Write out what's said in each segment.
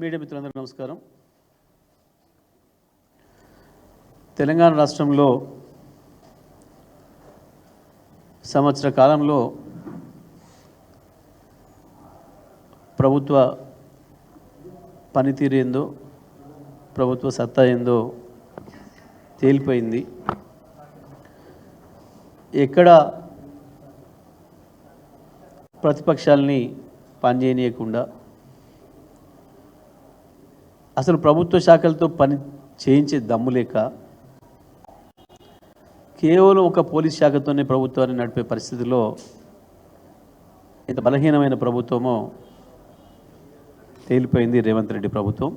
Media మిత్రులందరికీ నమస్కారం. తెలంగాణ రాష్ట్రంలో సంవత్సర కాలంలో ప్రభుత్వ పనితీరు ఏందో, ప్రభుత్వ సత్తా ఏందో తేలిపోయింది. ఎక్కడ ప్రతిపక్షాలని పనిచేయనీయకుండా అసలు ప్రభుత్వ శాఖలతో పని చేయించే దమ్ము లేక కేవలం ఒక పోలీస్ శాఖతోనే ప్రభుత్వాన్ని నడిపే పరిస్థితిలో ఇంత బలహీనమైన ప్రభుత్వమో తేలిపోయింది రేవంత్ రెడ్డి ప్రభుత్వం.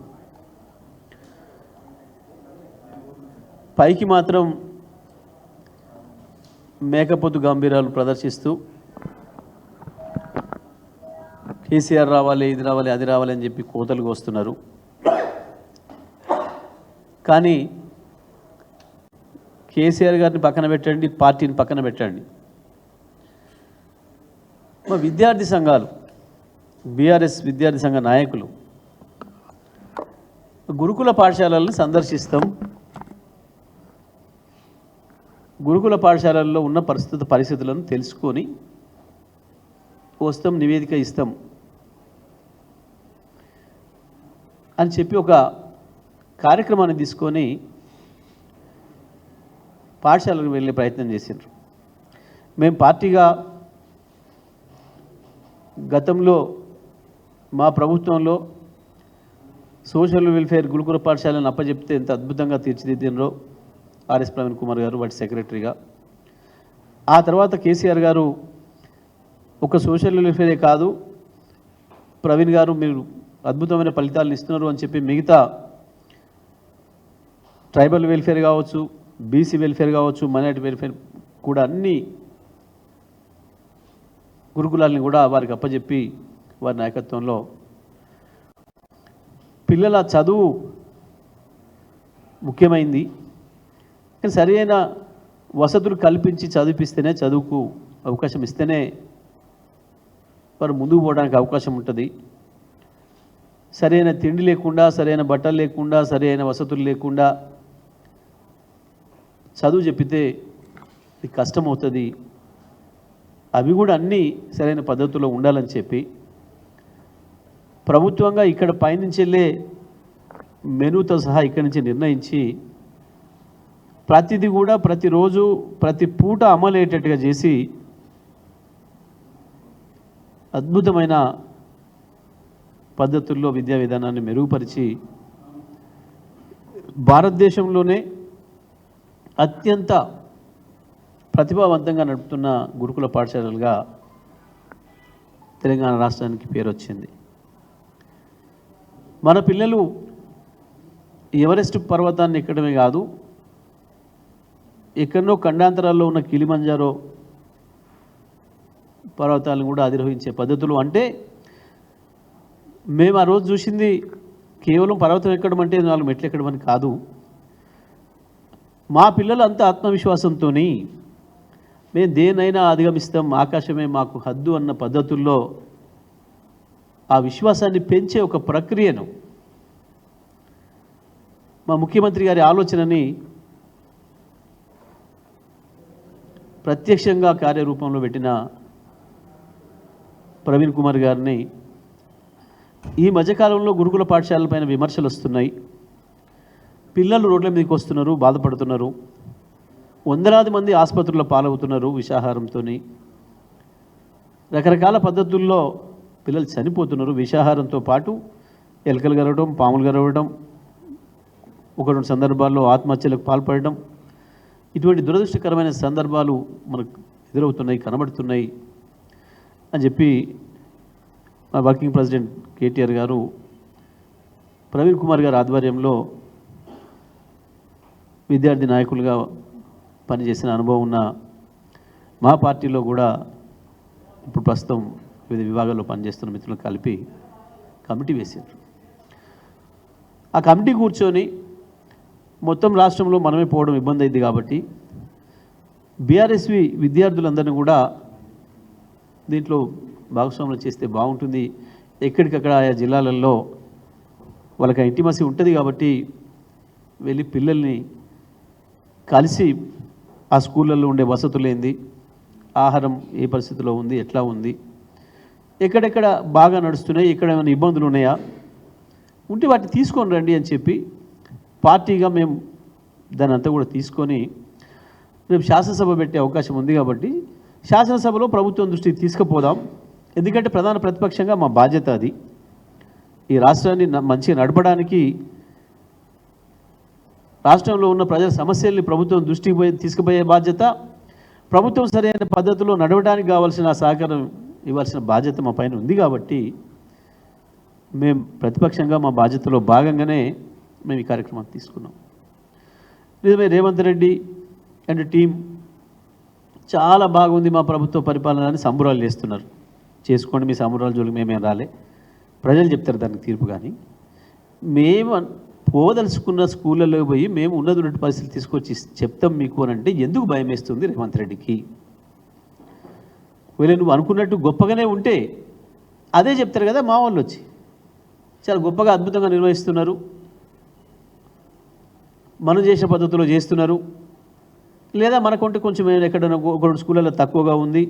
పైకి మాత్రం మేకపోతు గంభీరాలు ప్రదర్శిస్తూ కేసీఆర్ రావాలి, ఇది రావాలి, అది రావాలి అని చెప్పి కోతలు కోస్తున్నారు. కానీ కేసీఆర్ గారిని పక్కన పెట్టండి, పార్టీని పక్కన పెట్టండి, మా విద్యార్థి సంఘాలు, బీఆర్ఎస్ విద్యార్థి సంఘ నాయకులు గురుకుల పాఠశాలలను సందర్శిస్తాం, గురుకుల పాఠశాలల్లో ఉన్న పరిస్థితులను తెలుసుకొని వస్తాం, నివేదిక ఇస్తాం అని చెప్పి ఒక కార్యక్రమాన్ని తీసుకొని పాఠశాలకు వెళ్ళే ప్రయత్నం చేసిండ్రు. మేము పార్టీగా గతంలో మా ప్రభుత్వంలో సోషల్ వెల్ఫేర్ గురుకుల పాఠశాలను అప్పచెప్తే ఎంత అద్భుతంగా తీర్చిదిద్దినరో ఆర్ఎస్ ప్రవీణ్ కుమార్ గారు వాటి సెక్రటరీగా. ఆ తర్వాత కేసీఆర్ గారు ఒక సోషల్ వెల్ఫేరే కాదు, ప్రవీణ్ గారు మీరు అద్భుతమైన ఫలితాలను ఇస్తున్నారు అని చెప్పి మిగతా ట్రైబల్ వెల్ఫేర్ కావచ్చు, బీసీ వెల్ఫేర్ కావచ్చు, మైనారిటీ వెల్ఫేర్ కూడా అన్ని గురుకులాలని కూడా వారికి అప్పచెప్పి వారి నాయకత్వంలో పిల్లల చదువు ముఖ్యమైంది, కానీ సరి అయిన వసతులు కల్పించి చదివిపిస్తేనే, చదువుకు అవకాశం ఇస్తేనే వారు ముందుకు పోవడానికి అవకాశం ఉంటుంది. సరైన తిండి లేకుండా, సరైన బట్టలు లేకుండా, సరైన వసతులు లేకుండా చదువు చెప్పితే కష్టమవుతుంది. అవి కూడా అన్నీ సరైన పద్ధతిలో ఉండాలని చెప్పి ప్రభుత్వంగా ఇక్కడ పైనుంచి వెళ్ళే మెనూతో సహా ఇక్కడి నుంచి నిర్ణయించి ప్రతిదీ కూడా ప్రతిరోజు ప్రతి పూట అమలయ్యేటట్టుగా చేసి అద్భుతమైన పద్ధతుల్లో విద్యా విధానాన్ని మెరుగుపరిచి భారతదేశంలోనే అత్యంత ప్రతిభావంతంగా నడుపుతున్న గురుకుల పాఠశాలలుగా తెలంగాణ రాష్ట్రానికి పేరు వచ్చింది. మన పిల్లలు ఎవరెస్ట్ పర్వతాన్ని ఎక్కడమే కాదు, ఎక్కడో ఖండాంతరాల్లో ఉన్న కిలిమంజారో పర్వతాలను కూడా అధిరోహించే పద్ధతులు. అంటే మేము ఆ రోజు చూసింది కేవలం పర్వతం ఎక్కడం అంటే 4 మెట్లు ఎక్కడం అని కాదు. మా పిల్లలు అంత ఆత్మవిశ్వాసంతో మేము దేనైనా అధిగమిస్తాం, ఆకాశమే మాకు హద్దు అన్న పద్ధతుల్లో ఆ విశ్వాసాన్ని పెంచే ఒక ప్రక్రియను మా ముఖ్యమంత్రి గారి ఆలోచనని ప్రత్యక్షంగా కార్యరూపంలో పెట్టిన ప్రవీణ్ కుమార్ గారిని ఈ మధ్యకాలంలో గురుకుల పాఠశాలపైన విమర్శలు వస్తున్నాయి. పిల్లలు రోడ్ల మీదకి వస్తున్నారు, బాధపడుతున్నారు, వందలాది మంది ఆసుపత్రుల్లో పాలవుతున్నారు విషాహారంతో, రకరకాల పద్ధతుల్లో పిల్లలు చనిపోతున్నారు. విషాహారంతో పాటు ఎలుకలు గరవడం, పాములు గరవడం, 1-2 సందర్భాల్లో ఆత్మహత్యలకు పాల్పడడం, ఇటువంటి దురదృష్టకరమైన సందర్భాలు మనకు ఎదురవుతున్నాయి, కనబడుతున్నాయి అని చెప్పి మా వర్కింగ్ ప్రెసిడెంట్ కేటీఆర్ గారు ప్రవీణ్ కుమార్ గారి ఆధ్వర్యంలో విద్యార్థి నాయకులుగా పనిచేసిన అనుభవం ఉన్న మా పార్టీలో కూడా ఇప్పుడు ప్రస్తుతం వివిధ విభాగాల్లో పనిచేస్తున్న మిత్రులు కలిపి కమిటీ వేసారు. ఆ కమిటీ కూర్చొని మొత్తం రాష్ట్రంలో మనమే పోవడం ఇబ్బంది అయింది కాబట్టి బీఆర్ఎస్వి విద్యార్థులందరినీ కూడా దీంట్లో భాగస్వాములు చేస్తే బాగుంటుంది, ఎక్కడికక్కడ ఆయా జిల్లాలలో వాళ్ళకి ఆ ఇంటిమసీ ఉంటుంది కాబట్టి వెళ్ళి పిల్లల్ని కలిసి ఆ స్కూళ్ళల్లో ఉండే వసతులు ఏంది, ఆహారం ఏ పరిస్థితిలో ఉంది, ఎట్లా ఉంది, ఎక్కడెక్కడ బాగా నడుస్తున్నాయి, ఎక్కడ ఏమైనా ఇబ్బందులు ఉన్నాయా ఉంటే వాటిని తీసుకొని రండి అని చెప్పి పార్టీగా మేము దాని అంతా కూడా తీసుకొని రేపు శాసనసభ పెట్టే అవకాశం ఉంది కాబట్టి శాసనసభలో ప్రభుత్వం దృష్టికి తీసుకుపోదాం. ఎందుకంటే ప్రధాన ప్రతిపక్షంగా మా బాధ్యత అది. ఈ రాష్ట్రాన్ని మంచిగా నడపడానికి, రాష్ట్రంలో ఉన్న ప్రజల సమస్యల్ని ప్రభుత్వం దృష్టికి తీసుకుపోయే బాధ్యత, ప్రభుత్వం సరైన పద్ధతిలో నడవడానికి కావాల్సిన సహకారం ఇవ్వాల్సిన బాధ్యత మా పైన ఉంది. కాబట్టి మేము ప్రతిపక్షంగా మా బాధ్యతలో భాగంగానే మేము ఈ కార్యక్రమాన్ని తీసుకున్నాం. నిజమే, రేవంత్ రెడ్డి అండ్ టీం చాలా బాగుంది మా ప్రభుత్వ పరిపాలన అని సంబరాలు చేస్తున్నారు. చేసుకోండి, మీ సంబరాల జోలికి మేమేం రాలే, ప్రజలు చెప్తారు దానికి తీర్పు. కానీ మేము పోదలుచుకున్న స్కూళ్ళలో పోయి మేము ఉన్నటువంటి పరిస్థితులు తీసుకొచ్చి చెప్తాం మీకు అని అంటే ఎందుకు భయం వేస్తుంది రేవంత్ రెడ్డికి? వీళ్ళు నువ్వు అనుకున్నట్టు గొప్పగానే ఉంటే అదే చెప్తారు కదా. మా వాళ్ళు వచ్చి చాలా గొప్పగా అద్భుతంగా నిర్వహిస్తున్నారు, మనం చేసే పద్ధతిలో చేస్తున్నారు, లేదా మనకంటే కొంచెం ఎక్కడైనా ఒక స్కూళ్ళలో తక్కువగా ఉంది,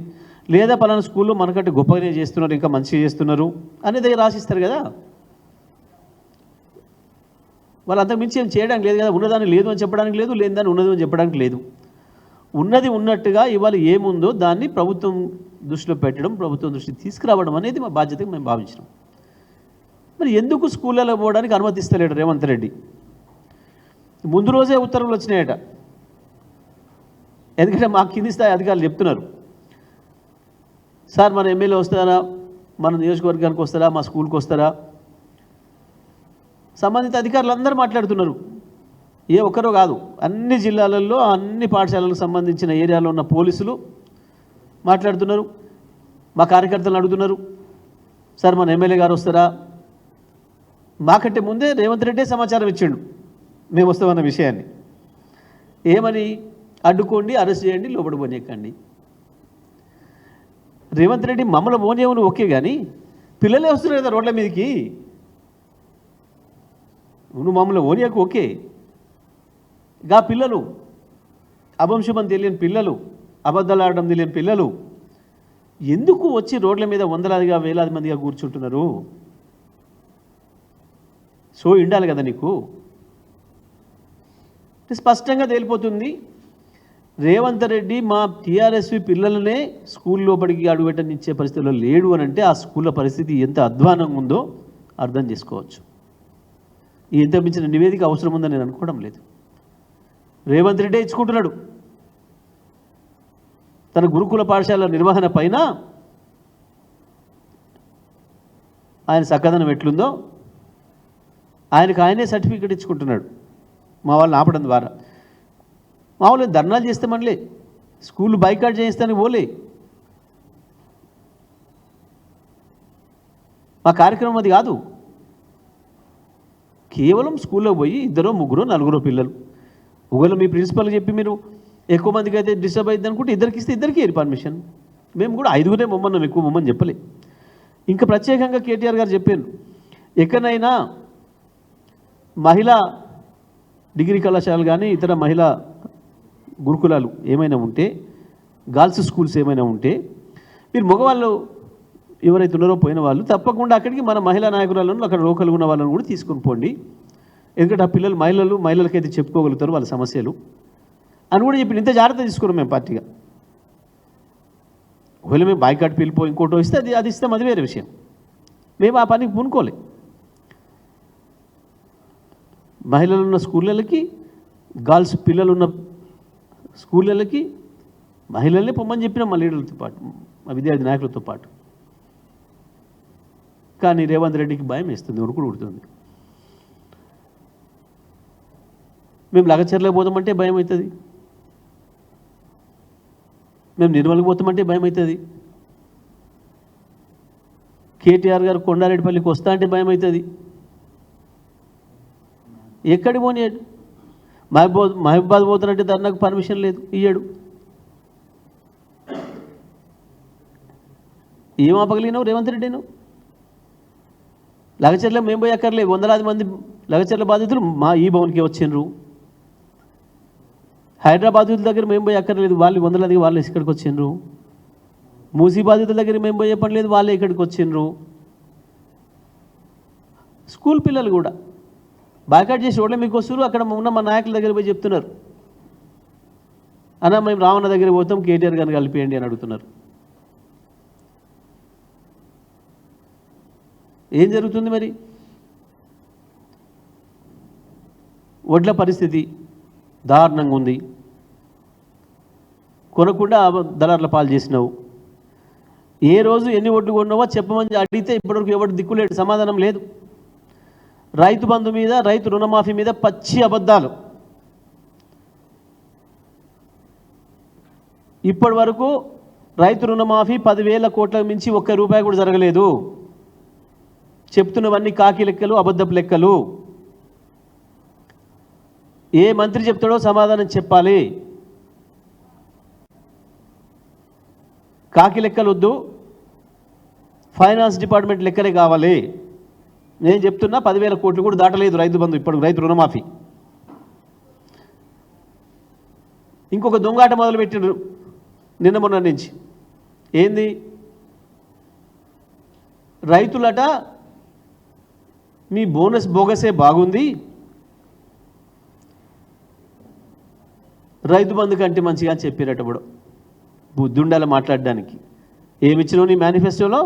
లేదా పలానా స్కూల్లో మనకంటే గొప్పగానే చేస్తున్నారు, ఇంకా మంచిగా చేస్తున్నారు అనేది రాసిస్తారు కదా. వాళ్ళు అంతకు మించి ఏం చేయడానికి లేదు కదా. ఉన్నదాన్ని లేదు అని చెప్పడానికి లేదు, లేని దాన్ని ఉన్నది అని చెప్పడానికి లేదు. ఉన్నది ఉన్నట్టుగా ఇవాళ ఏముందో దాన్ని ప్రభుత్వం దృష్టిలో పెట్టడం, ప్రభుత్వం దృష్టికి తీసుకురావడం అనేది మా బాధ్యతగా మేము భావించినాం. మరి ఎందుకు స్కూళ్ళలో పోవడానికి అనుమతిస్తలేడు రేవంత్ రెడ్డి? ముందు రోజే ఉత్తర్వులు వచ్చినాయట. ఎందుకంటే మా కింది స్థాయి అధికారులు చెప్తున్నారు, సార్ మన ఎమ్మెల్యే వస్తారా, మన నియోజకవర్గానికి వస్తారా, మా స్కూల్కి వస్తారా? సంబంధిత అధికారులు అందరూ మాట్లాడుతున్నారు. ఏ ఒక్కరో కాదు, అన్ని జిల్లాలలో అన్ని పాఠశాలలకు సంబంధించిన ఏరియాలో ఉన్న పోలీసులు మాట్లాడుతున్నారు. మా కార్యకర్తలను అడుగుతున్నారు, సార్ మన ఎమ్మెల్యే గారు వస్తారా? మాకంటే ముందే రేవంత్ రెడ్డే సమాచారం ఇచ్చిండు మేము వస్తామన్న విషయాన్ని. ఏమని? అడ్డుకోండి, అరెస్ట్ చేయండి, లోపల పోనీయకండి. రేవంత్ రెడ్డి మమ్మల్ని పోనీయమని ఓకే, కానీ పిల్లలే వస్తున్నారు కదా రోడ్ల మీదకి. నువ్వు మమ్మల్ని ఓనియాకు ఓకే, గా పిల్లలు అభంశుభం తెలియని పిల్లలు, అబద్ధాలు ఆడడం తెలియని పిల్లలు ఎందుకు వచ్చి రోడ్ల మీద వందలాదిగా వేలాది మందిగా కూర్చుంటున్నారు? సో ఉండాలి కదా నీకు. స్పష్టంగా తేలిపోతుంది, రేవంత్ రెడ్డి మా టీఆర్ఎస్వి పిల్లలనే స్కూల్ లోపలికి అడుగుపెట్టనిచ్చే పరిస్థితిలో లేడు అని అంటే ఆ స్కూళ్ళ పరిస్థితి ఎంత అధ్వానంగా ఉందో అర్థం చేసుకోవచ్చు. ఇంత మించిన నివేదిక అవసరం ఉందని నేను అనుకోవడం లేదు. రేవంత్ రెడ్డి ఇచ్చుకుంటున్నాడు తన గురుకుల పాఠశాల నిర్వహణ పైన ఆయన చక్కదనం ఎట్లుందో ఆయనకు ఆయనే సర్టిఫికెట్ ఇచ్చుకుంటున్నాడు మా వాళ్ళని ఆపడం ద్వారా. మా వాళ్ళు ధర్నాలు చేస్తామనిలే, స్కూల్ బైకాట్ చేయిస్తానికి పోలే. మా కార్యక్రమం అది కాదు. కేవలం స్కూల్లో పోయి 2, 3, 4 పిల్లలు, ఒకవేళ మీ ప్రిన్సిపల్ చెప్పి మీరు ఎక్కువ మందికి అయితే డిస్టర్బ్ అయింది అనుకుంటే ఇద్దరికి ఇస్తే ఇద్దరికి పర్మిషన్. మేము కూడా 5గురే మమ్మల్ని ఎక్కువ మమ్మల్ని చెప్పలే. ఇంకా ప్రత్యేకంగా కేటీఆర్ గారు చెప్పారు, ఎక్కడైనా మహిళా డిగ్రీ కళాశాలలు కానీ ఇతర మహిళా గురుకులాలు ఏమైనా ఉంటే, గర్ల్స్ స్కూల్స్ ఏమైనా ఉంటే, మీరు మగవాళ్ళు ఎవరైతే ఉన్నారో పోయిన వాళ్ళు తప్పకుండా అక్కడికి మన మహిళా నాయకురాలను అక్కడ లోకల్ ఉన్న వాళ్ళని కూడా తీసుకొని పోండి. ఎందుకంటే ఆ పిల్లలు మహిళలకైతే చెప్పుకోగలుగుతారు వాళ్ళ సమస్యలు అని కూడా చెప్పి ఇంత జాగ్రత్త తీసుకున్నాం మేము పార్టీగా. ఒకవేళ మేము బాయ్కాట్ పిలిపో ఇంకోటో ఇస్తే అది ఇస్తాం, అది వేరే విషయం. మేము ఆ పనికి పూనుకోలే. మహిళలు ఉన్న స్కూళ్ళకి, గర్ల్స్ పిల్లలున్న స్కూళ్ళకి మహిళల్ని పొమ్మని చెప్పినాం మా లీడర్లతో పాటు, మా విద్యార్థి నాయకులతో పాటు. కానీ రేవంత్ రెడ్డికి భయం వేస్తుంది, ఉరుకుడు ఉడుతుంది. మేము లగచర్లకు పోతామంటే భయం అవుతుంది, మేము నిర్మల్కి పోతామంటే భయం అవుతుంది, కేటీఆర్ గారు కొండారెడ్డిపల్లికి వస్తా అంటే భయం అవుతుంది. ఎక్కడికి పోనీయాడు? మహబూబాద్ పోతానంటే ధర్నాకు పర్మిషన్ లేదు, ఇయ్యాడు. ఏం ఆపగలిగినావు రేవంత్ రెడ్డి? నువ్వు లగచర్ల మేము పోయి అక్కర్లే, వందలాది మంది లగచర్ల బాధితులు మా ఈ భవన్కి వచ్చిండ్రు. హైదరాబాద్ దగ్గర మేము పోయి అక్కర్లేదు, వాళ్ళు వందలాది వాళ్ళు ఇక్కడికి వచ్చిండ్రు. మూసీ బాధితుల దగ్గర మేము పోయే పని లేదు, వాళ్ళే ఇక్కడికి వచ్చిండ్రు. స్కూల్ పిల్లలు కూడా బాయ్కాట్ చేసి రోడ్ల మీకు వస్తున్నారు. అక్కడ ఉన్న మా నాయకుల దగ్గర పోయి చెప్తున్నారు, అన్న మేము రావణ దగ్గర పోతాం, కేటీఆర్ గారిని కలిపేయండి అని అడుగుతున్నారు. ఏం జరుగుతుంది మరి? వడ్ల పరిస్థితి దారుణంగా ఉంది. కొనకుండా దళారుల పాలు చేసినావు. ఏ రోజు ఎన్ని ఒడ్లు కొన్నావో చెప్పమని అడిగితే ఇప్పటివరకు ఎవరు దిక్కులేడు, సమాధానం లేదు. రైతు బంధు మీద, రైతు రుణమాఫీ మీద పచ్చి అబద్ధాలు. ఇప్పటి వరకు రైతు రుణమాఫీ 10,000 కోట్లకు మించి ₹1 కూడా జరగలేదు. చెప్తున్నవన్నీ కాకి లెక్కలు, అబద్ధపు లెక్కలు. ఏ మంత్రి చెప్తాడో సమాధానం చెప్పాలి. కాకి లెక్కలు వద్దు, ఫైనాన్స్ డిపార్ట్మెంట్ లెక్కలే కావాలి. నేను చెప్తున్నా 10,000 కోట్లు కూడా దాటలేదు రైతు బంధు, ఇప్పుడు రైతు రుణమాఫీ. ఇంకొక దొంగాట మొదలుపెట్టిండ్రు నిన్న మొన్న నుంచి. ఏంది? రైతులట మీ బోనస్ బోగసే బాగుంది, రైతు బంధు కంటే మంచిగా అని చెప్పారట. ఇప్పుడు బుద్ధుండాల మాట్లాడడానికి. ఏమిచ్చినావు నీ మేనిఫెస్టోలో?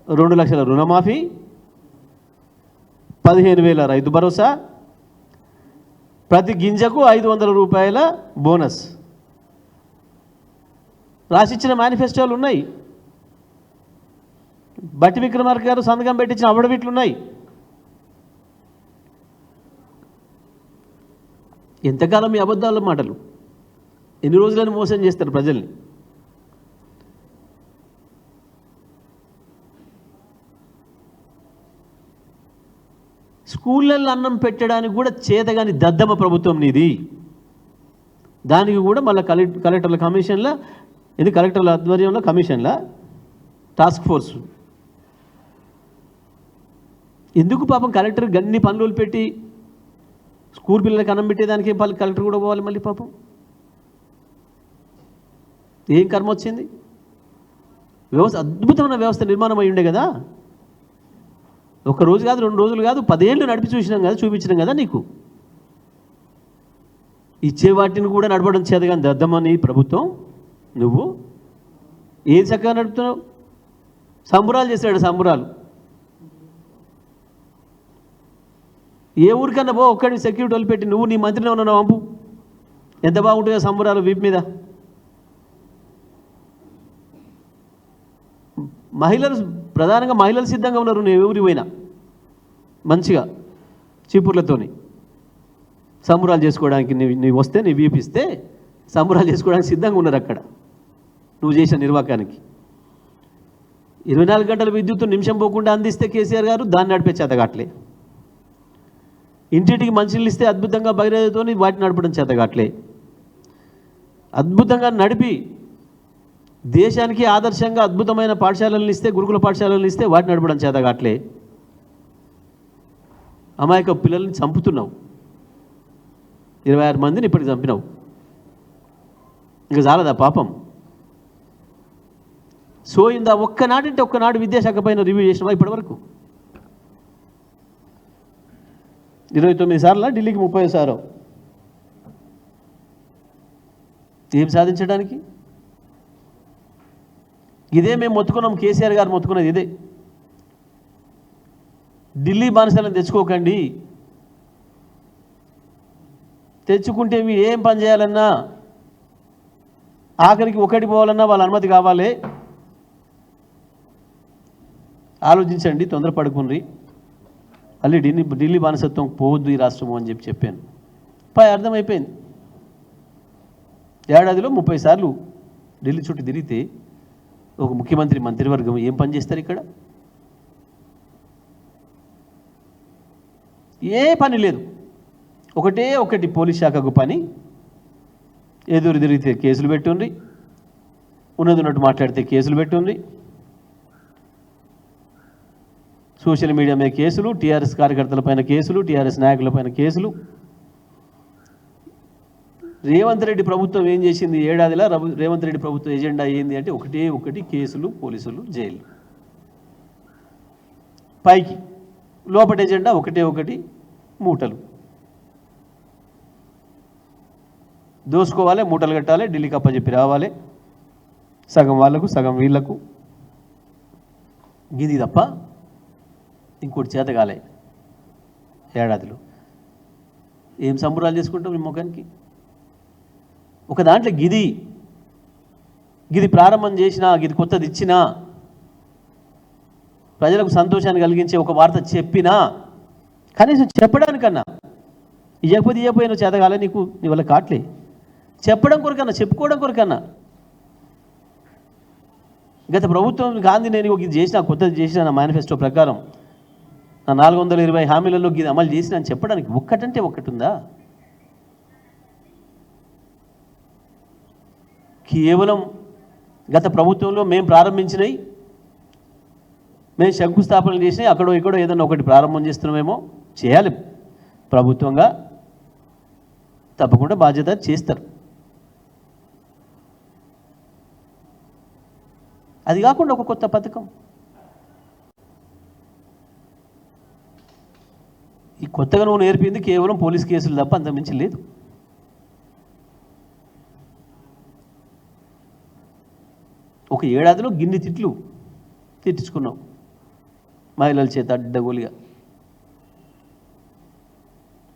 2 లక్షల రుణమాఫీ, 15,000 రైతు భరోసా, ప్రతి గింజకు ₹500 బోనస్ రాసిచ్చిన మేనిఫెస్టోలు ఉన్నాయి. బట్టి విక్రమార్క గారు సంతకం పెట్టించిన అఫిడవిట్లు ఉన్నాయి. ఎంతకాలం మీ అబద్ధాల మాటలు? ఎన్ని రోజులని మోసం చేస్తారు ప్రజల్ని? స్కూళ్ళల్లో అన్నం పెట్టడానికి కూడా చేతగాని దద్దమ్మ ప్రభుత్వం నీది. దానికి కూడా మళ్ళీ కలెక్టర్ల కమిషన్ల, ఇది కలెక్టర్ల ఆధ్వర్యంలో కమిషన్ల టాస్క్ ఫోర్స్. ఎందుకు పాపం కలెక్టర్ గన్ని పనులు పెట్టి స్కూల్ పిల్లలకి అన్నం పెట్టేదానికి కలెక్టర్ కూడా పోవాలి మళ్ళీ పాపం? ఏం కర్మ వచ్చింది? వ్యవస్థ అద్భుతమైన వ్యవస్థ నిర్మాణం అయి ఉండే కదా. ఒక రోజు కాదు, 2 రోజులు కాదు, 10 ఏళ్ళు నడిపి చూసినాం కదా, చూపించినాం కదా నీకు. ఇచ్చే వాటిని కూడా నడపడం చేత కానీ దద్దమని ప్రభుత్వం. నువ్వు ఏం చక్కగా నడుపుతున్నావు? సంబురాలు చేశాడు, సంబురాలు. ఏ ఊరికన్నా పో, ఒక్కడిని సెక్యూరిటీ వాళ్ళు పెట్టి నువ్వు నీ మంత్రిని ఉన్నావు పంపు. ఎంత బాగుంటుందో సంబరాలు వీపు మీద. మహిళలు, ప్రధానంగా మహిళలు సిద్ధంగా ఉన్నారు. నువ్వు ఎవరి పోయినా మంచిగా చీపుర్లతోని సంబరాలు చేసుకోవడానికి. నీవు వస్తే, నీ వీపు ఇస్తే సంబరాలు చేసుకోవడానికి సిద్ధంగా ఉన్నారు అక్కడ నువ్వు చేసిన నిర్వాకానికి. 24 గంటల విద్యుత్తు నిమిషం పోకుండా అందిస్తే కేసీఆర్ గారు దాన్ని నడిపే చేతగాట్లే. ఇంటింటికి మంచినీళ్ళు ఇస్తే అద్భుతంగా భగీరథతో వాటిని నడపడం చేతగాట్లే. అద్భుతంగా నడిపి దేశానికి ఆదర్శంగా అద్భుతమైన పాఠశాలలను ఇస్తే, గురుకుల పాఠశాలలను ఇస్తే వాటిని నడపడం చేతగాట్లే. అమాయక పిల్లల్ని చంపుతున్నావు. 26 మందిని ఇప్పటికి చంపినావు. ఇంకా చాలదా పాపం? సోయిందా? ఒక్కనాడంటే ఒక్కనాడు విద్యాశాఖ పైన రివ్యూ చేసినావా ఇప్పటివరకు? 29 సార్లు, ఢిల్లీకి 30 సార్లు. ఏం సాధించడానికి? ఇదే మేము మొత్తుకున్నాం, కేసీఆర్ గారు మొత్తుకున్నది ఇదే. ఢిల్లీ బానిసలను తెచ్చుకోకండి, తెచ్చుకుంటే మీరు ఏం పని చేయాలన్నా, ఆఖరికి ఒకటి పోవాలన్నా వాళ్ళ అనుమతి కావాలి. ఆలోచించండి, తొందరపడుకుని మళ్ళీ ఢిల్లీ బానిసత్వం పోవద్దు ఈ రాష్ట్రము అని చెప్పాను. అర్థమైపోయింది. ఏడాదిలో 30 సార్లు ఢిల్లీ చుట్టూ తిరిగితే ఒక ముఖ్యమంత్రి, మంత్రివర్గం ఏం పని చేస్తారు ఇక్కడ? ఏ పని లేదు. ఒకటి పోలీస్ శాఖకు పని. ఎదురు తిరిగితే కేసులు పెట్టుండ్రి, ఉన్నది ఉన్నట్టు మాట్లాడితే కేసులు పెట్టుండ్రి. సోషల్ మీడియా మీద కేసులు, టీఆర్ఎస్ కార్యకర్తలపైన కేసులు, టీఆర్ఎస్ నాయకులపైన కేసులు. రేవంత్ రెడ్డి ప్రభుత్వం ఏం చేసింది? ఏడాదిలా రేవంత్ రెడ్డి ప్రభుత్వం ఎజెండా ఏంది అంటే ఒకటి కేసులు, పోలీసులు, జైలు. పైకి లోపటి ఎజెండా ఒకటి మూటలు. దోసుకోవాలి, మూటలు కట్టాలి, ఢిల్లీకి అప్పచెప్పి రావాలి, సగం వాళ్ళకు సగం వీళ్లకు. గిది తప్ప ఇంకోటి చేత కాలే. ఏడాదిలో ఏం సంబరాలు చేసుకుంటాం ఈ ముఖానికి? ఒక దాంట్లో గిది ప్రారంభం చేసినా, గిది కొత్తది ఇచ్చినా, ప్రజలకు సంతోషాన్ని కలిగించే ఒక వార్త చెప్పినా, కనీసం చెప్పడానికన్నా, ఇవ్వకపోయిన చేతగాలే నీకు, నీ వల్ల కాట్లే, చెప్పడం కొరకన్నా, చెప్పుకోవడం కొరకన్నా. గత ప్రభుత్వం గాంధీ నేను ఇది చేసిన, కొత్తది చేసిన, నా మేనిఫెస్టో ప్రకారం నా 420 హామీలలో ఇది అమలు చేసిన అని చెప్పడానికి ఒక్కటంటే ఒక్కటి ఉందా? కేవలం గత ప్రభుత్వంలో మేము ప్రారంభించినవి, మేము శంకుస్థాపనలు చేసినాయి, అక్కడో ఇక్కడో ఏదన్నా ఒకటి ప్రారంభం చేస్తున్నామేమో. చేయాలి, ప్రభుత్వంగా తప్పకుండా బాధ్యత చేస్తారు. అది కాకుండా ఒక కొత్త పథకం, ఈ కొత్తగా నువ్వు నేర్పింది కేవలం పోలీస్ కేసులు తప్ప అంతమించి లేదు. ఒక ఏడాదిలో గిన్ని తిట్లు తిట్టించుకున్నావు మహిళల చేత అడ్డగోలుగా.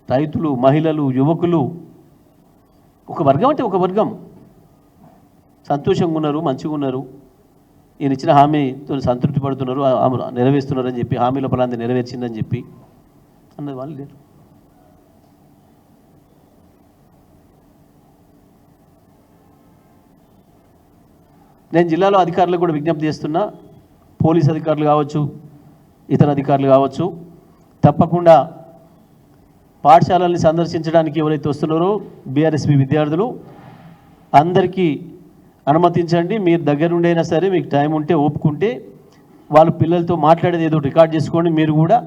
రైతులు, మహిళలు, యువకులు, ఒక వర్గం అంటే ఒక వర్గం సంతోషంగా ఉన్నారు, మంచిగా ఉన్నారు, ఈయన ఇచ్చిన హామీతో సంతృప్తి పడుతున్నారు, నెరవేరుస్తున్నారని చెప్పి, హామీల ఫలాన్ని నెరవేర్చిందని చెప్పి అన్నది వాళ్ళు లేరు. నేను జిల్లాలో అధికారులకు కూడా విజ్ఞప్తి చేస్తున్నా, పోలీస్ అధికారులు కావచ్చు, ఇతర అధికారులు కావచ్చు, తప్పకుండా పాఠశాలల్ని సందర్శించడానికి ఎవరైతే వస్తున్నారో బీఆర్ఎస్పీ విద్యార్థులు అందరికీ అనుమతించండి. మీరు దగ్గరుండైనా సరే, మీకు టైం ఉంటే, ఒప్పుకుంటే, వాళ్ళు పిల్లలతో మాట్లాడేది ఏదో రికార్డ్ చేసుకోండి. మీరు కూడా,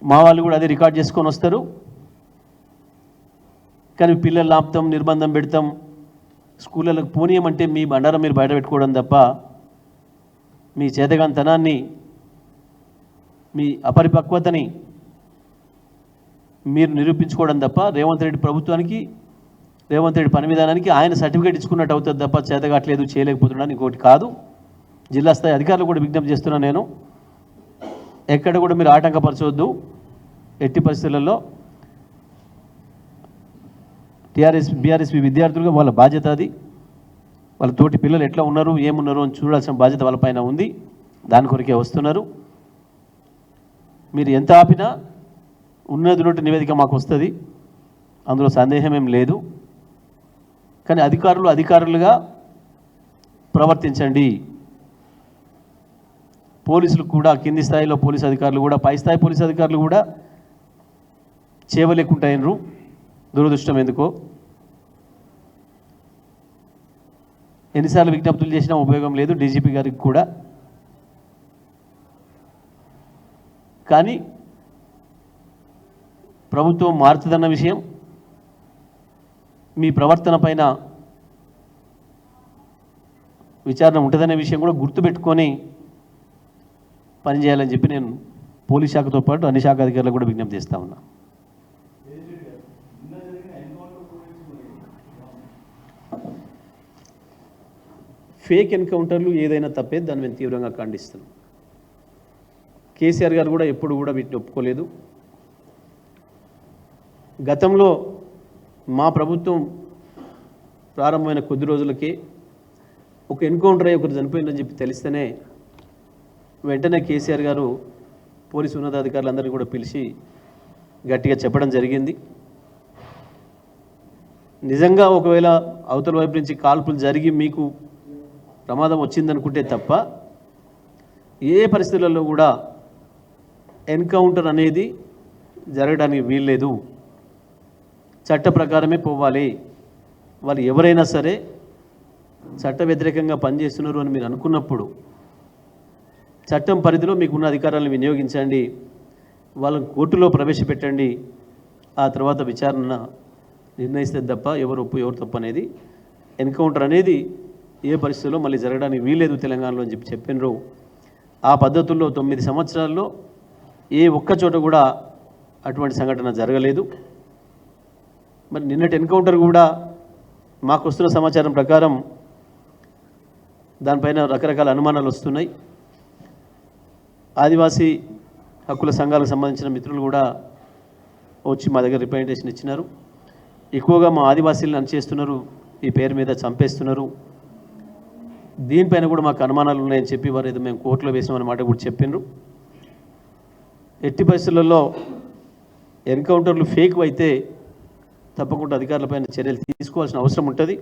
మా వాళ్ళు కూడా అదే రికార్డ్ చేసుకొని వస్తారు. కానీ పిల్లలు ఆపుతాం, నిర్బంధం పెడతాం, స్కూళ్ళకు పోనీయమంటే మీ బండారం మీరు బయట పెట్టుకోవడం తప్ప, మీ చేతగాంతనాన్ని, మీ అపరిపక్వతని మీరు నిరూపించుకోవడం తప్ప, రేవంత్ రెడ్డి ప్రభుత్వానికి, రేవంత్ రెడ్డి పని విధానానికి ఆయన సర్టిఫికేట్ ఇచ్చుకున్నట్టు అవుతుంది తప్ప చేతగాట్లేదు, చేయలేకపోతున్నాను ఇంకోటి కాదు. జిల్లా స్థాయి అధికారులు కూడా విజ్ఞప్తి చేస్తున్నాను నేను, ఎక్కడ కూడా మీరు ఆటంకపరచవద్దు. ఎట్టి పరిస్థితులలో బీఆర్ఎస్పీ విద్యార్థులుగా వాళ్ళ బాధ్యత అది. వాళ్ళ తోటి పిల్లలు ఎట్లా ఉన్నారు, ఏమున్నారు అని చూడాల్సిన బాధ్యత వాళ్ళపైన ఉంది. దాని కొరకే వస్తున్నారు. మీరు ఎంత ఆపినా ఉన్నది నివేదిక మాకు వస్తుంది, అందులో సందేహం ఏం లేదు. కానీ అధికారులుగా ప్రవర్తించండి. పోలీసులు కూడా, కింది స్థాయిలో పోలీసు అధికారులు కూడా, పై స్థాయి పోలీసు అధికారులు కూడా చేయలేకుంటాయినరు. దురదృష్టం ఎందుకో. ఎన్నిసార్లు విజ్ఞప్తులు చేసినా ఉపయోగం లేదు, డీజీపీ గారికి కూడా. కానీ ప్రభుత్వం మారుతుందన్న విషయం, మీ ప్రవర్తన పైన విచారణ ఉంటుందనే విషయం కూడా గుర్తుపెట్టుకొని పనిచేయాలని చెప్పి నేను పోలీస్ శాఖతో పాటు అన్ని శాఖ అధికారులకు కూడా విజ్ఞప్తి చేస్తా ఉన్నా. ఫేక్ ఎన్కౌంటర్లు ఏదైనా తప్పే, దాన్ని మేము తీవ్రంగా ఖండిస్తున్నాం. కేసీఆర్ గారు కూడా ఎప్పుడు కూడా వీటిని ఒప్పుకోలేదు. గతంలో మా ప్రభుత్వం ప్రారంభమైన కొద్ది రోజులకే ఒక ఎన్కౌంటర్ అయ్యి ఒకరు చనిపోయిందని చెప్పి తెలిస్తేనే వెంటనే కేసీఆర్ గారు పోలీసు ఉన్నతాధికారులందరినీ కూడా పిలిచి గట్టిగా చెప్పడం జరిగింది. నిజంగా ఒకవేళ అవతల వైపు నుంచి కాల్పులు జరిగి మీకు ప్రమాదం వచ్చిందనుకుంటే తప్ప ఏ పరిస్థితులలో కూడా ఎన్కౌంటర్ అనేది జరగడానికి వీల్లేదు. చట్ట ప్రకారమే పోవాలి. వాళ్ళు ఎవరైనా సరే చట్ట వ్యతిరేకంగా పనిచేస్తున్నారు అని మీరు అనుకున్నప్పుడు చట్టం పరిధిలో మీకున్న అధికారాలను వినియోగించండి, వాళ్ళని కోర్టులో ప్రవేశపెట్టండి, ఆ తర్వాత విచారణ నిర్ణయిస్తే తప్ప ఎవరు ఒప్పు ఎవరు తప్పు అనేది ఎన్కౌంటర్ అనేది ఏ పరిస్థితుల్లో మళ్ళీ జరగడానికి వీలేదు తెలంగాణలో అని చెప్పినరు. ఆ పద్ధతుల్లో 9 సంవత్సరాల్లో ఏ ఒక్క చోట కూడా అటువంటి సంఘటన జరగలేదు. మరి నిన్నటి ఎన్కౌంటర్ కూడా మాకు వస్తున్న సమాచారం ప్రకారం దానిపైన రకరకాల అనుమానాలు వస్తున్నాయి. ఆదివాసీ హక్కుల సంఘాలకు సంబంధించిన మిత్రులు కూడా వచ్చి మా దగ్గర రిప్రజెంటేషన్ ఇచ్చినారు. ఎక్కువగా మా ఆదివాసీలను అణచేస్తున్నారు, ఈ పేరు మీద చంపేస్తున్నారు, దీనిపైన కూడా మాకు అనుమానాలు ఉన్నాయని చెప్పి వారు ఏదో మేము కోర్టులో వేసామన్న మాట కూడా చెప్పినారు. ఎట్టి పరిస్థితులలో ఎన్కౌంటర్లు ఫేక్ అయితే తప్పకుండా అధికారులపైన చర్యలు తీసుకోవాల్సిన అవసరం ఉంటుంది.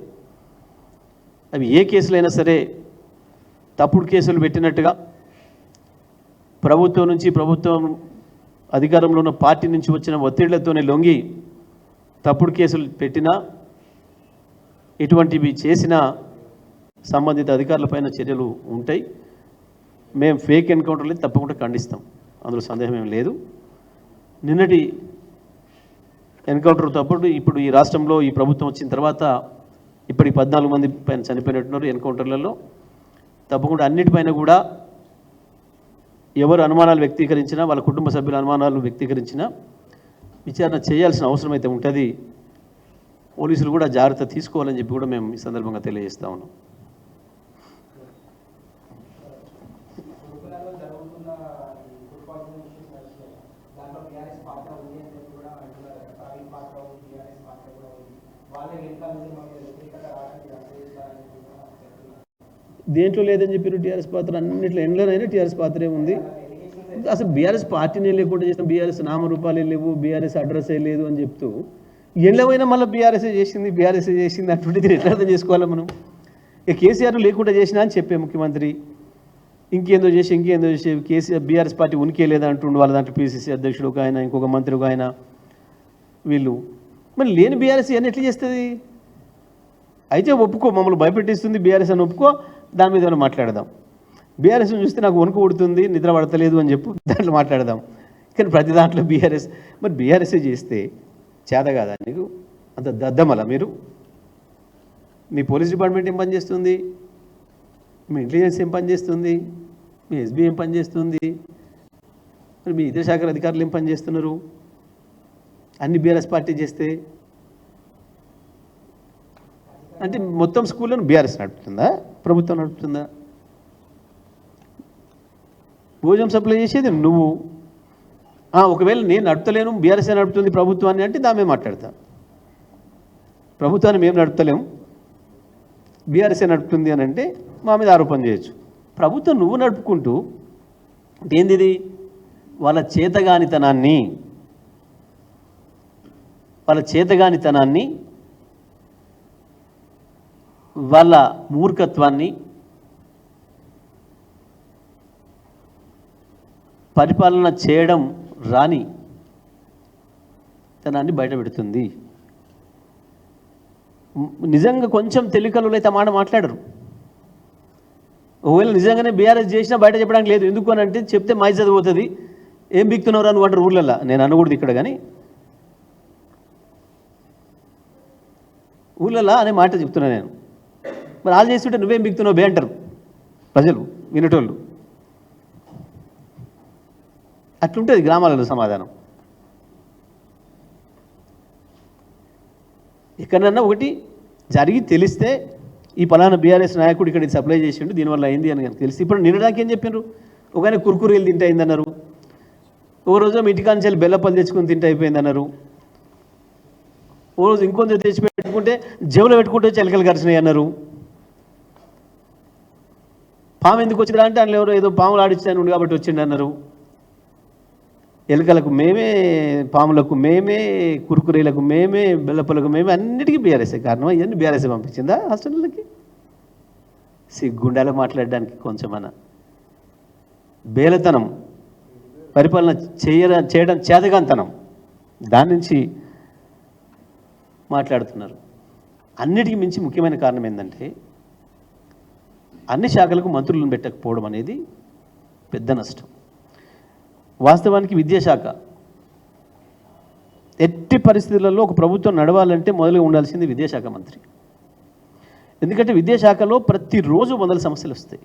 అవి ఏ కేసులైనా సరే తప్పుడు కేసులు పెట్టినట్టుగా ప్రభుత్వం అధికారంలో ఉన్న పార్టీ నుంచి వచ్చిన ఒత్తిళ్లతోనే లొంగి తప్పుడు కేసులు పెట్టినా ఇటువంటివి చేసినా సంబంధిత అధికారులపైన చర్యలు ఉంటాయి. మేము ఫేక్ ఎన్కౌంటర్లు తప్పకుండా ఖండిస్తాం, అందులో సందేహం ఏం లేదు. నిన్నటి ఎన్కౌంటర్ తప్పుడు ఇప్పుడు ఈ రాష్ట్రంలో ఈ ప్రభుత్వం వచ్చిన తర్వాత ఇప్పటికి 14 మంది పైన చనిపోయినట్టున్నారు ఎన్కౌంటర్లలో. తప్పకుండా అన్నిటిపైన కూడా ఎవరు అనుమానాలు వ్యక్తీకరించినా, వాళ్ళ కుటుంబ సభ్యుల అనుమానాలు వ్యక్తీకరించినా విచారణ చేయాల్సిన అవసరం అయితే ఉంటుంది. పోలీసులు కూడా జాగ్రత్త తీసుకోవాలని చెప్పి కూడా మేము ఈ సందర్భంగా తెలియజేస్తా ఉన్నాం. దేంట్లో లేదని చెప్పారు టీఆర్ఎస్ పాత్ర? అన్నింటిలో ఎండ్లోనైనా టీఆర్ఎస్ పాత్రే ఉంది. అసలు బీఆర్ఎస్ పార్టీనే లేకుండా చేసిన, బీఆర్ఎస్ నామరూపాలే లేవు, బీఆర్ఎస్ అడ్రస్సే లేదు అని చెప్తూ ఎండ్లమైనా మళ్ళీ బీఆర్ఎస్ఏ చేసింది అటువంటి దీన్ని ఎట్లా అర్థం చేసుకోవాలి మనం? ఇక కేసీఆర్ లేకుండా చేసినా అని చెప్పే ముఖ్యమంత్రి ఇంకేందో చేసి కేసీఆర్ బీఆర్ఎస్ పార్టీ ఉనికే లేదా అంటుండు. వాళ్ళ దాంట్లో పీసీసీ అధ్యక్షుడు ఒక ఆయన, ఇంకొక మంత్రి ఒక ఆయన, వీళ్ళు మరి లేని బీఆర్ఎస్ అని ఎట్లా చేస్తుంది? అయితే ఒప్పుకో, మమ్మల్ని భయపెట్టిస్తుంది బీఆర్ఎస్ అని ఒప్పుకో, దాని మీద ఏమైనా మాట్లాడదాం. బీఆర్ఎస్ని చూస్తే నాకు వణుకు ఉడుతుంది, నిద్ర పడతలేదు అని చెప్పు, దాంట్లో మాట్లాడదాం. కానీ ప్రతి దాంట్లో బీఆర్ఎస్, మరి బీఆర్ఎస్ఏ చేస్తే చేత కాదా నీకు? అంత దద్దమల మీరు? మీ పోలీస్ డిపార్ట్మెంట్ ఏం పని చేస్తుంది? మీ ఇంటెలిజెన్స్ ఏం పని చేస్తుంది? మీ ఎస్బీ ఏం పని చేస్తుంది? మరి మీ ఇతర శాఖల అధికారులు ఏం పని చేస్తున్నారు? అన్ని బీఆర్ఎస్ పార్టీ చేస్తే అంటే మొత్తం స్కూళ్ళను బీఆర్ఎస్ నడుపుతుందా, ప్రభుత్వం నడుపుతుందా? భోజనం సప్లై చేసేది నువ్వు. ఒకవేళ నేను నడుపుతలేను, బీఆర్ఎస్ నడుపుతుంది ప్రభుత్వాన్ని అంటే దామే మాట్లాడతా. ప్రభుత్వాన్ని మేము నడుపుతలేము, బీఆర్ఎస్ నడుపుతుంది అని అంటే మా మీద ఆరోపణ చేయొచ్చు. ప్రభుత్వం నువ్వు నడుపుకుంటూ ఏంది వాళ్ళ చేతగానితనాన్ని వాళ్ళ మూర్ఖత్వాన్ని, పరిపాలన చేయడం రాని తనాన్ని బయటపెడుతుంది. నిజంగా కొంచెం తెలివికలు అయితే మాట మాట్లాడరు. ఒకవేళ నిజంగానే బీఆర్ఎస్ చేసినా బయట చెప్పడానికి లేదు. ఎందుకు అని అంటే చెప్తే మై చదిపోతుంది, ఏం బిక్తున్నారు అని అంటారు ఊళ్ళల్లో. నేను అనకూడదు ఇక్కడ, కానీ ఊళ్ళల్లో అనే మాట చెప్తున్నా నేను. మరి వాళ్ళు చేస్తుంటే నువ్వేం బిక్తున్నావు బే అంటారు ప్రజలు, వినేటోళ్ళు. అట్లుంటుంది గ్రామాలలో సమాధానం. ఎక్కడన్నా ఒకటి జరిగి తెలిస్తే ఈ పలానా బీఆర్ఎస్ నాయకుడు ఇక్కడ సప్లై చేసిండు, దీనివల్ల అయింది అని తెలిసి. ఇప్పుడు నిన్నడానికి ఏం చెప్పినారు? ఒకనే కుర్కురీలు తింటే అయిందన్నారు, ఓ రోజు మీ ఇంటికాంచెల్లి బెల్లపల్లి తెచ్చుకొని తింటే అయిపోయిందన్నారు, ఓ రోజు ఇంకొంచెం తెచ్చి పెట్టుకుంటే జేబులో పెట్టుకుంటే చెలకలు కరిచినాయి అన్నారు. పాము ఎందుకు వచ్చిందా అంటే అందులో ఎవరో ఏదో పాములు ఆడిచ్చాను కాబట్టి వచ్చిండు అన్నారు. ఎలుకలకు మేమే, పాములకు మేమే, కురుకురీలకు మేమే, బెల్లపల్లకు మేమే, అన్నిటికీ బీఆర్ఎస్ఏ కారణం. ఇవన్నీ బీఆర్ఎస్ఏ పంపించిందా హాస్టళ్ళకి? సిగ్గుండాలో మాట్లాడడానికి కొంచెమన్నా. బేలతనం, పరిపాలన చేయడం చేతగాంతనం, దాని నుంచి మాట్లాడుతున్నారు. అన్నిటికీ మించి ముఖ్యమైన కారణం ఏంటంటే అన్ని శాఖలకు మంత్రులను పెట్టకపోవడం అనేది పెద్ద నష్టం. వాస్తవానికి విద్యాశాఖ ఎట్టి పరిస్థితులలో ఒక ప్రభుత్వం నడవాలంటే మొదలుగా ఉండాల్సింది విద్యాశాఖ మంత్రి. ఎందుకంటే విద్యాశాఖలో ప్రతిరోజు వందల సమస్యలు వస్తాయి.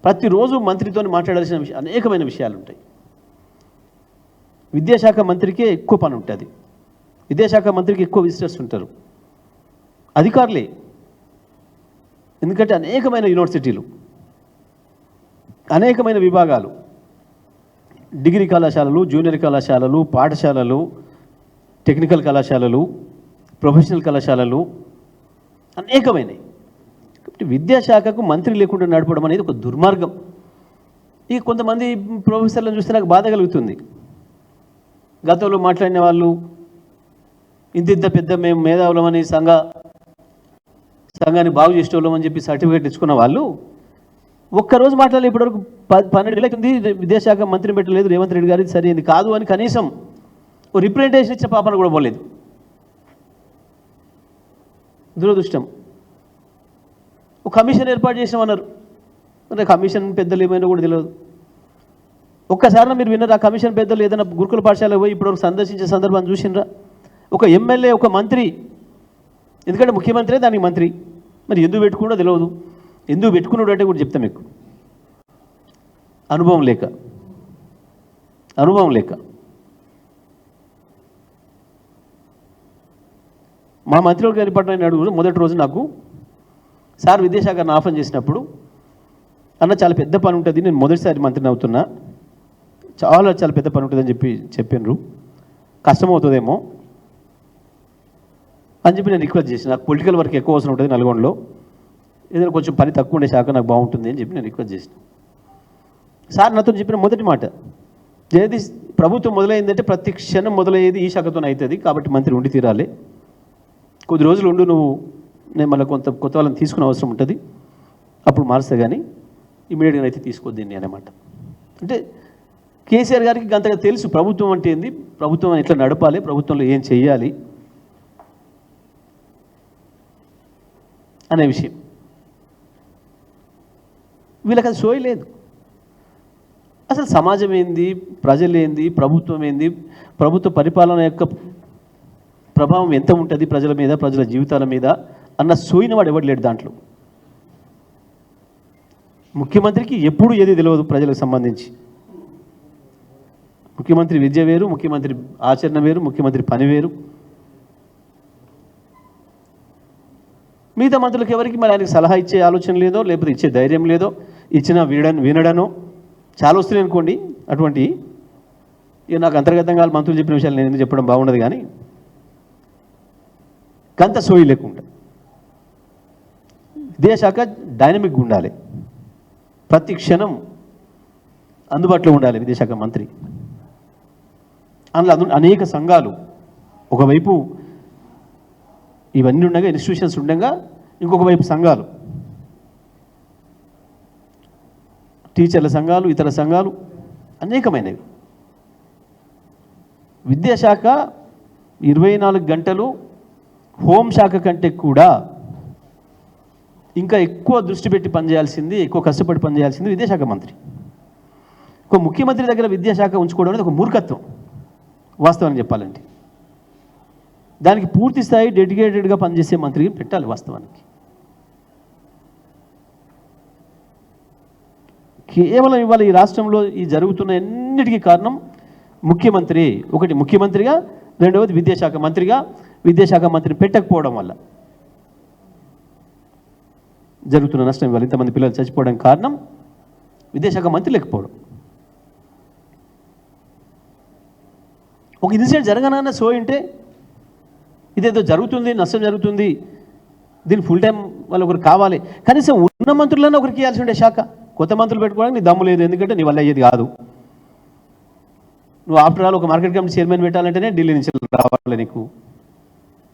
ప్రతిరోజు మంత్రితో మాట్లాడాల్సిన అనేకమైన విషయాలు ఉంటాయి. విద్యాశాఖ మంత్రికే ఎక్కువ పని ఉంటుంది. విద్యాశాఖ మంత్రికి ఎక్కువ విజిటర్స్ ఉంటారు, అధికారులే. ఎందుకంటే అనేకమైన యూనివర్సిటీలు, అనేకమైన విభాగాలు, డిగ్రీ కళాశాలలు, జూనియర్ కళాశాలలు, పాఠశాలలు, టెక్నికల్ కళాశాలలు, ప్రొఫెషనల్ కళాశాలలు అనేకమైనవి. కాబట్టి విద్యాశాఖకు మంత్రి లేకుండా నడపడం అనేది ఒక దుర్మార్గం. ఈ కొంతమంది ప్రొఫెసర్లను చూస్తే నాకు బాధ కలుగుతుంది. గతంలో మాట్లాడిన వాళ్ళు ఇంత పెద్ద మేము మేధావులమని సంఘాన్ని బాగు చేసేవాళ్ళమని చెప్పి సర్టిఫికేట్ ఇచ్చుకున్న వాళ్ళు ఒక్కరోజు మాట్లాడలేదు. ఇప్పటివరకు 12 ఏళ్ళ కింద విద్యాశాఖ మంత్రిని పెట్టలేదు రేవంత్ రెడ్డి గారు, సరైనది కాదు అని కనీసం ఓ రిప్రజెంటేషన్ ఇచ్చిన పాపన కూడా పోలేదు. దురదృష్టం. ఒక కమిషన్ ఏర్పాటు చేసామన్నారు. మరి కమిషన్ పెద్దలు ఏమైనా కూడా తెలియదు. ఒక్కసారి మీరు విన్నారు ఆ కమిషన్ పెద్దలు ఏదైనా గురుకుల పాఠశాలకు పోయి ఇప్పటివరకు సందర్శించే సందర్భాన్ని చూసినరా? ఒక ఎమ్మెల్యే, ఒక మంత్రి, ఎందుకంటే ముఖ్యమంత్రి దానికి మంత్రి, మరి ఎందుకు పెట్టుకున్నాడో తెలియదు. ఎందుకు పెట్టుకున్నాడు అంటే కూడా చెప్తాం మీకు. అనుభవం లేక మా మంత్రివర్గ ఏర్పాటు అడుగు మొదటి రోజు నాకు సార్ విద్యాశాఖను ఆఫర్ చేసినప్పుడు, అన్న చాలా పెద్ద పని ఉంటుంది, నేను మొదటిసారి మంత్రిని అవుతున్నా, చాలా పెద్ద పని ఉంటుందని చెప్పినారు, కష్టమవుతుందేమో అని చెప్పి నేను రిక్వెస్ట్ చేసిన. నాకు పొలిటికల్ వర్క్ ఎక్కువ అవసరం ఉంటుంది నల్గొండలో, ఏదైనా కొంచెం పని తక్కువ ఉండే శాఖ నాకు బాగుంటుంది అని చెప్పి నేను రిక్వెస్ట్ చేసిన. సార్ నాతో చెప్పిన మొదటి మాట, ఏది ప్రభుత్వం మొదలైందంటే ప్రతి క్షణం మొదలయ్యేది ఈ శాఖతో అవుతుంది, కాబట్టి మంత్రి ఉండి తీరాలి, కొద్ది రోజులు ఉండు నువ్వు, నేను మళ్ళీ కొత్త వాళ్ళని తీసుకునే అవసరం ఉంటుంది, అప్పుడు మారుస్తా కానీ ఇమీడియట్గా అయితే తీసుకోద్ది దీన్ని అన్నమాట. అంటే కేసీఆర్ గారికి అంతగా తెలుసు ప్రభుత్వం అంటే ఏంది, ప్రభుత్వం ఎట్లా నడపాలి, ప్రభుత్వంలో ఏం చెయ్యాలి అనే విషయం. వీళ్ళకి అది సోయి లేదు. అసలు సమాజం ఏంది, ప్రజలు ఏంది, ప్రభుత్వం ఏంది, ప్రభుత్వ పరిపాలన యొక్క ప్రభావం ఎంత ఉంటుంది ప్రజల మీద, ప్రజల జీవితాల మీద అన్న సోయిన వాడు ఎవడు లేడు దాంట్లో. ముఖ్యమంత్రికి ఎప్పుడు ఏది తెలియదు ప్రజలకు సంబంధించి. ముఖ్యమంత్రి విద్య వేరు, ముఖ్యమంత్రి ఆచరణ వేరు, ముఖ్యమంత్రి పని వేరు. మిగతా మంత్రులకు ఎవరికి మరి ఆయనకి సలహా ఇచ్చే ఆలోచన లేదో, లేకపోతే ఇచ్చే ధైర్యం లేదో, ఇచ్చిన వినడనో చాలా వస్తున్నాయి అనుకోండి. అటువంటి ఇక నాకు అంతర్గతంగా మంత్రులు చెప్పిన విషయాలు నేను చెప్పడం బాగుండదు, కానీ కంత సోయి లేకుండా విద్యాశాఖ డైనమిక్గా ఉండాలి, ప్రతి క్షణం అందుబాటులో ఉండాలి విద్యాశాఖ మంత్రి. అందులో అనేక సంఘాలు, ఒకవైపు ఇవన్నీ ఉండగా ఇన్స్టిట్యూషన్స్ ఉండగా, ఇంకొక వైపు సంఘాలు, టీచర్ల సంఘాలు, ఇతర సంఘాలు అనేకమైనవి. విద్యాశాఖ 24 గంటలు హోంశాఖ కంటే కూడా ఇంకా ఎక్కువ దృష్టి పెట్టి పనిచేయాల్సింది, ఎక్కువ కష్టపడి పనిచేయాల్సింది విద్యాశాఖ మంత్రి. ఒక ముఖ్యమంత్రి దగ్గర విద్యాశాఖ ఉంచుకోవడం అనేది ఒక మూర్ఖత్వం వాస్తవానికి చెప్పాలంటే. దానికి పూర్తి స్థాయి డెడికేటెడ్గా పనిచేసే మంత్రికి పెట్టాలి వాస్తవానికి. కేవలం ఇవాళ ఈ రాష్ట్రంలో ఈ జరుగుతున్న అన్నిటికీ కారణం ముఖ్యమంత్రి. ఒకటి ముఖ్యమంత్రిగా, రెండవది విద్యాశాఖ మంత్రిగా. విద్యాశాఖ మంత్రిని పెట్టకపోవడం వల్ల జరుగుతున్న నష్టం. ఇవాళ ఇంతమంది పిల్లలు చచ్చిపోవడానికి కారణం విద్యాశాఖ మంత్రి లేకపోవడం. ఒక ఇన్సిడెంట్ జరగనన్న సోయింటే ఇదేదో జరుగుతుంది, నష్టం జరుగుతుంది, దీని ఫుల్ టైం వాళ్ళు ఒకరు కావాలి, కనీసం ఉన్న మంత్రులన్నా ఒకరికి ఇవ్వాల్సి ఉండే శాఖ. కొత్త మంత్రులు పెట్టుకోవడానికి నీ దమ్ము లేదు, ఎందుకంటే నీ వల్ల అయ్యేది కాదు. నువ్వు ఆఫ్టర్ ఆల్ ఒక మార్కెట్ కమిటీ చైర్మన్ పెట్టాలంటేనే ఢిల్లీ నుంచి రావాలి నీకు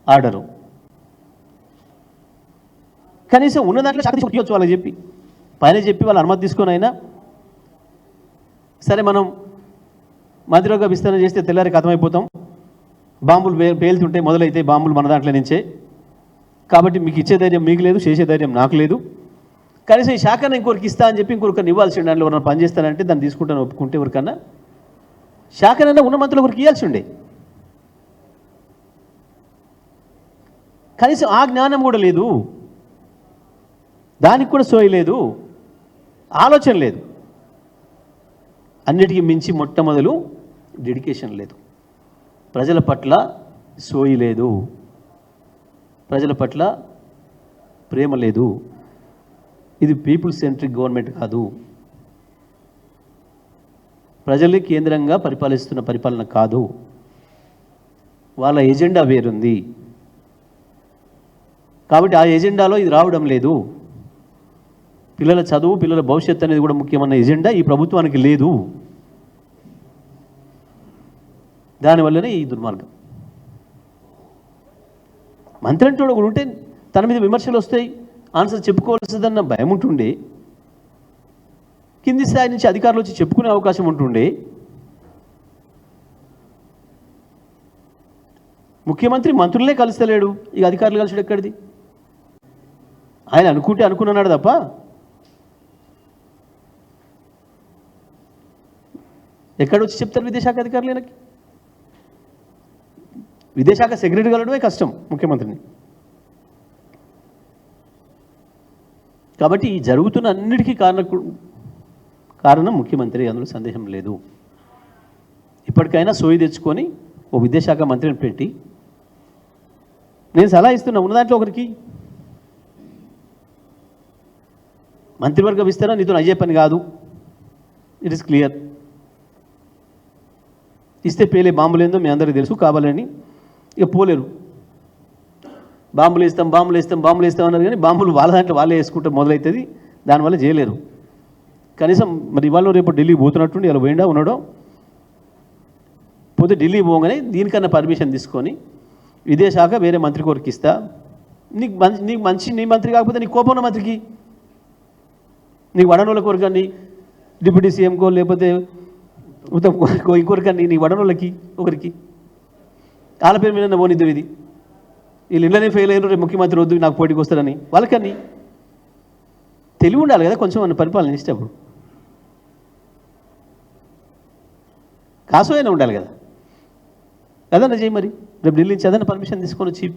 ఆర్డరు. కనీసం ఉన్న దాంట్లో శాఖ తీసుకోవచ్చు వాళ్ళకి చెప్పి, పైన చెప్పి వాళ్ళ అనుమతి తీసుకొని అయినా సరే మనం మంత్రివర్గ విస్తరణ చేస్తే తెల్లారికి అర్థమైపోతాం, బాంబులు పేలుతుంటే మొదలైతే బాంబులు మన దాంట్లో నుంచే, కాబట్టి మీకు ఇచ్చే ధైర్యం మీకు లేదు, చేసే ధైర్యం నాకు లేదు, కనీసం ఈ శాఖను ఇంకొకరికి ఇస్తా అని చెప్పి ఇంకొకరిని ఇవ్వాల్సి ఉండే, దాంట్లో ఎవరైనా పనిచేస్తానంటే దాన్ని తీసుకుంటాను ఒప్పుకుంటే ఎవరికన్నా శాఖనైనా ఉన్న మంత్రులు ఒకరికి ఇవ్వాల్సి ఉండే. కనీసం ఆ జ్ఞానం కూడా లేదు, దానికి కూడా సోయి లేదు, ఆలోచన లేదు. అన్నిటికీ మించి మొట్టమొదలు డెడికేషన్ లేదు, ప్రజల పట్ల సోయి లేదు, ప్రజల పట్ల ప్రేమ లేదు. ఇది పీపుల్ సెంట్రిక్ గవర్నమెంట్ కాదు, ప్రజల్ని కేంద్రంగా పరిపాలిస్తున్న పరిపాలన కాదు. వాళ్ళ ఎజెండా వేరుంది, కాబట్టి ఆ ఎజెండాలో ఇది రావడం లేదు. పిల్లల చదువు, పిల్లల భవిష్యత్తు అనేది కూడా ముఖ్యమైన ఎజెండా ఈ ప్రభుత్వానికి లేదు. దానివల్లనే ఈ దుర్మార్గం. మంత్రి అంటే ఒకడు ఉంటే తన మీద విమర్శలు వస్తాయి, ఆన్సర్ చెప్పుకోవాల్సిందన్న భయం ఉంటుండే, కింది స్థాయి నుంచి అధికారులు వచ్చి చెప్పుకునే అవకాశం ఉంటుండే. ముఖ్యమంత్రి మంత్రులనే కలుస్తలేడు, ఇక అధికారులు కలిసాడు ఎక్కడిది? ఆయన అనుకుంటే అనుకున్నాడు తప్ప ఎక్కడొచ్చి చెప్తారు విదేశాఖ అధికారులు? ఈయనకి విదేశాఖ సెక్రటరీ కలడమే కష్టం ముఖ్యమంత్రిని. కాబట్టి ఈ జరుగుతున్న అన్నిటికీ కారణం ముఖ్యమంత్రి, అందులో సందేహం లేదు. ఇప్పటికైనా సోయి తెచ్చుకొని ఓ విదేశాఖ మంత్రిని పెట్టి, నేను సలహా ఇస్తున్నా, ఉన్న దాంట్లో ఒకరికి మంత్రివర్గ విస్తరణ నీతో అయ్యే పని కాదు, ఇట్ ఇస్ క్లియర్. ఇస్తే పేలే బాంబులు ఏందో మీ అందరికీ తెలుసు, కావాలని ఇక పోలేరు. బాంబులు వేస్తాం అన్నారు, కానీ బాంబులు వాళ్ళ దాంట్లో వాళ్ళే వేసుకుంటే మొదలవుతుంది, దానివల్ల చేయలేరు. కనీసం మరి ఇవాళ రేపు ఢిల్లీ పోతున్నట్టుండి ఇలా పోయిండా ఉన్నాడో, పోతే ఢిల్లీ పోగానే దీనికన్నా పర్మిషన్ తీసుకొని విదేశాఖ వేరే మంత్రి కోరికి ఇస్తా, నీకు మంచి నీ మంత్రి కాకపోతే నీకు కోపం ఉన్న మంత్రికి, నీకు వడనోళ్ళ కోరికండి డిప్యూటీ సీఎంకో లేకపోతే ఇంకొకరికండి, నీ వడనోళ్ళకి ఒకరికి వాళ్ళ పేరు మీద పోనిద్దు, ఇది వీళ్ళు ఇళ్ళనే ఫెయిల్ అయ్యారు, రేపు ముఖ్యమంత్రి వద్దు నాకు పోటీకి వస్తారని వాళ్ళకని తెలివి ఉండాలి కదా కొంచెం, మన పరిపాలన ఇష్టప్పుడు కాసు అయినా ఉండాలి కదా. అదన్నా చేయి, మరి రేపు ఢిల్లీ నుంచి అదన్నా పర్మిషన్ తీసుకొని వచ్చి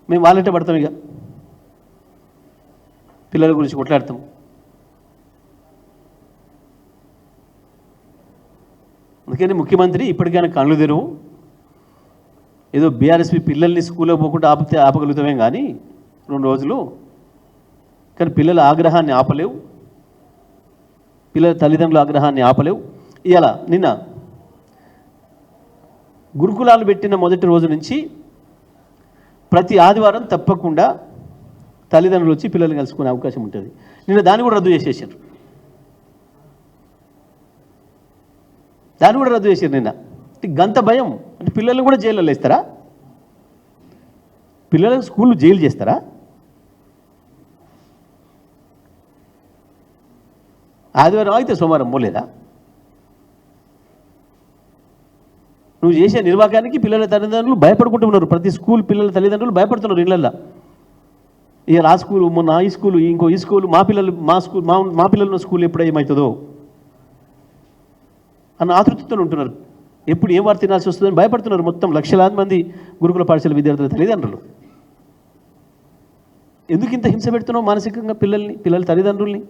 మేము వాళ్ళంటే పడతాం, ఇక పిల్లల గురించి కొట్లాడతాం. అందుకని ముఖ్యమంత్రి ఇప్పటికైనా కళ్ళు తెరువు. ఏదో బీఆర్ఎస్పీ పిల్లల్ని స్కూల్లో పోకుండా ఆపగలుగుతామేం కానీ 2 రోజులు, కానీ పిల్లల ఆగ్రహాన్ని ఆపలేవు, పిల్లల తల్లిదండ్రుల ఆగ్రహాన్ని ఆపలేవు. ఇలా నిన్న గురుకులాలు పెట్టిన మొదటి రోజు నుంచి ప్రతి ఆదివారం తప్పకుండా తల్లిదండ్రులు వచ్చి పిల్లల్ని కలుసుకునే అవకాశం ఉంటుంది. నిన్న దాన్ని కూడా రద్దు చేసేసారు, నిన్న. గంత భయం అంటే పిల్లల్ని కూడా జైల్లో వేస్తారా? పిల్లలకు స్కూళ్ళు జైలు చేస్తారా? ఆదివారం అయితే సోమవారం పోలేదా? నువ్వు చేసే నిర్వాహకానికి పిల్లల తల్లిదండ్రులు భయపడుకుంటున్నారు, ప్రతి స్కూల్ పిల్లల తల్లిదండ్రులు భయపడుతున్నారు ఇళ్ళల్లో. ఇక ఆ స్కూలు, మొన్న ఈ స్కూలు, ఇంకో ఈ స్కూలు, మా పిల్లలు స్కూల్ ఎప్పుడు ఏమవుతుందో అన్న ఆతృతతో ఉంటున్నారు. ఎప్పుడు ఏం వార్త తినాల్సి వస్తుందని భయపడుతున్నారు మొత్తం లక్షలాది మంది గురుకుల పాఠశాల విద్యార్థుల తల్లిదండ్రులు. ఎందుకు ఇంత హింస పెడుతున్నావు మానసికంగా పిల్లల తల్లిదండ్రుల్ని?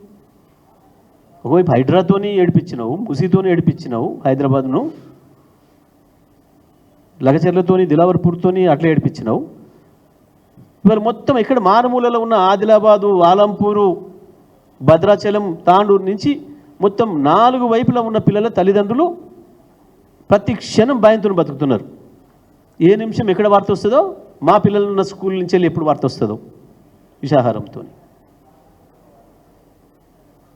ఒకవైపు హైడ్రాతోని ఏడిపించినావు, ముసితోని ఏడిపించినావు, హైదరాబాద్ను లగచర్లతోని దిలావర్పూర్తోని అట్లా ఏడిపించినావు. ఇవాళ మొత్తం ఎక్కడ మారుమూలలో ఉన్న ఆదిలాబాదు, ఆలంపూరు, భద్రాచలం, తాండూరు నుంచి మొత్తం 4 వైపులా ఉన్న పిల్లల తల్లిదండ్రులు ప్రతి క్షణం భయంతో బతుకుతున్నారు. ఏ నిమిషం ఎక్కడ వార్త వస్తుందో, మా పిల్లలు ఉన్న స్కూల్ నుంచి వెళ్ళి ఎప్పుడు వార్త వస్తుందో విషాహారంతో.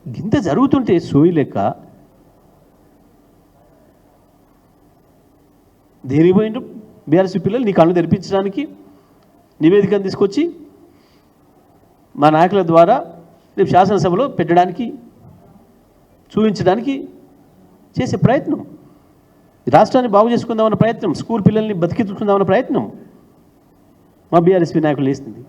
ఇంత జరుగుతుంటే సోయి లెక్క దేనికి పోయిండు బీఆర్ఎస్ పిల్లలు? నీ కళ్ళు తెరిపించడానికి నివేదికను తీసుకొచ్చి మా నాయకుల ద్వారా రేపు శాసనసభలో పెట్టడానికి, చూపించడానికి చేసే ప్రయత్నం, రాష్ట్రాన్ని బాగు చేసుకుందామన్న ప్రయత్నం, స్కూల్ పిల్లల్ని బతికించుకుందామన్న ప్రయత్నం మా బీఆర్ఎస్పీ నాయకులు చేస్తుంది.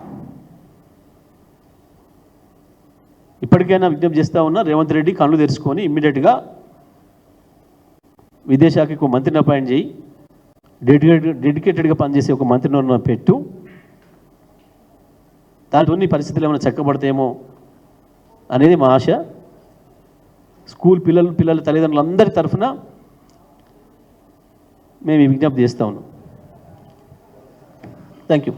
ఇప్పటికైనా విజ్ఞప్తి చేస్తూ ఉన్నా, రేవంత్ రెడ్డి కళ్ళు తెరుచుకొని ఇమ్మీడియట్గా విదేశాఖకు ఒక మంత్రిని అపాయింట్ చేయి, డెడికేటెడ్గా పనిచేసే ఒక మంత్రిని పెట్టు. దాంతో పరిస్థితులు ఏమైనా చక్కబడతాయేమో అనేది మా ఆశ. స్కూల్ పిల్లల తల్లిదండ్రులందరి తరఫున మేము ఈ విజ్ఞప్తి చేస్తూ ఉన్నాం. Thank you.